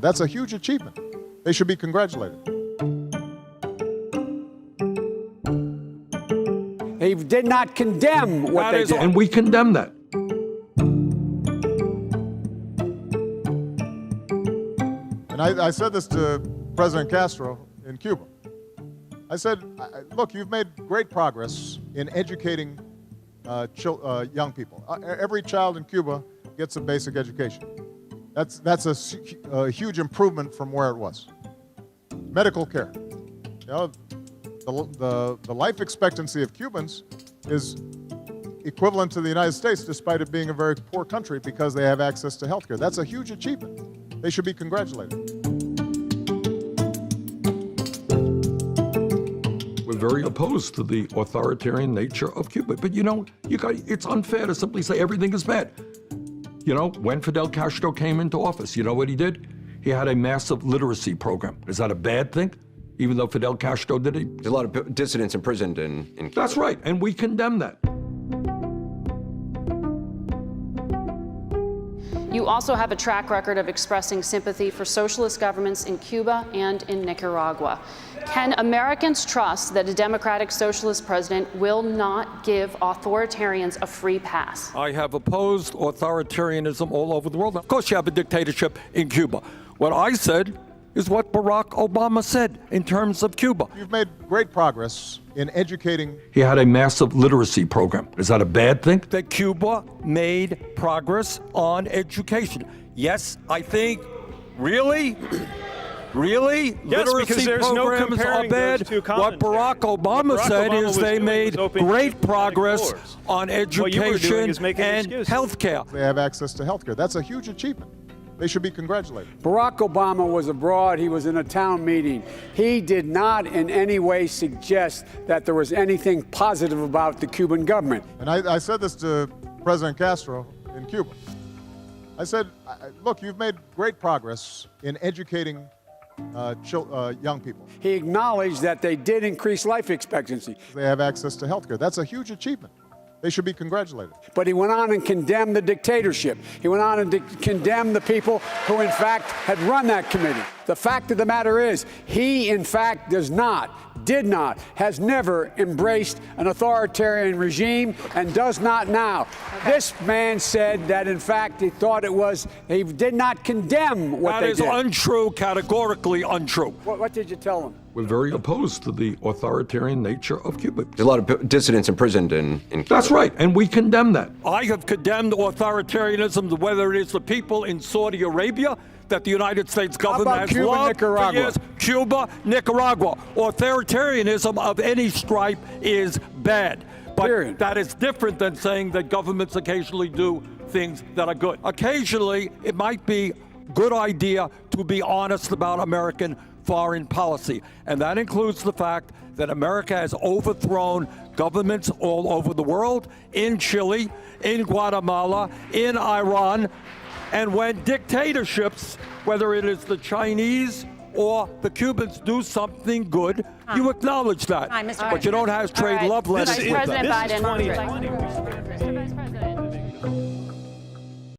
That's a huge achievement. They should be congratulated. He did not condemn what they did. And we condemn that. And I said this to President Castro in Cuba. I said, look, you've made great progress in educating young people. Every child in Cuba gets a basic education. That's a huge improvement from where it was. Medical care. You know, the life expectancy of Cubans is equivalent to the United States, despite it being a very poor country, because they have access to health care. That's a huge achievement. They should be congratulated. We're very opposed to the authoritarian nature of Cuba. But it's unfair to simply say everything is bad. When Fidel Castro came into office, you know what he did? He had a massive literacy program. Is that a bad thing? Even though Fidel Castro did it? There's a lot of dissidents imprisoned in Cuba. That's right, and we condemn that. You also have a track record of expressing sympathy for socialist governments in Cuba and in Nicaragua. Can Americans trust that a democratic socialist president will not give authoritarians a free pass? I have opposed authoritarianism all over the world. Of course, you have a dictatorship in Cuba. What I said is what Barack Obama said in terms of Cuba. You've made great progress in educating. He had a massive literacy program. Is that a bad thing? That Cuba made progress on education. Yes, I think. Really? Really? Yes, literacy because there's no programs comparing are bad. those two What Barack Obama said is they made great progress on education and health care. They have access to health care. That's a huge achievement. They should be congratulated. Barack Obama was abroad. He was in a town meeting. He did not in any way suggest that there was anything positive about the Cuban government. And I said this to President Castro in Cuba. I said, look, you've made great progress in educating young people. He acknowledged that they did increase life expectancy. They have access to health care. That's a huge achievement. They should be congratulated. But he went on and condemned the dictatorship. He went on and condemned the people who, in fact, had run that committee. The fact of the matter is, he, in fact, did not, has never embraced an authoritarian regime and does not now. Okay. This man said that, in fact, he thought he did not condemn what they did. That is untrue, categorically untrue. What did you tell him? We're very opposed to the authoritarian nature of Cuba. There's a lot of dissidents imprisoned in Cuba. That's right, and we condemn that. I have condemned authoritarianism, whether it is the people in Saudi Arabia that the United States government has Cuba, loved Nicaragua? for years. Cuba, Nicaragua. Authoritarianism of any stripe is bad. But Period. That is different than saying that governments occasionally do things that are good. Occasionally, it might be a good idea to be honest about American foreign policy. And that includes the fact that America has overthrown governments all over the world, in Chile, in Guatemala, in Iran. And when dictatorships, whether it is the Chinese or the Cubans, do something good, you acknowledge that. But you don't have trade love letters with them. President Biden. This is 2020.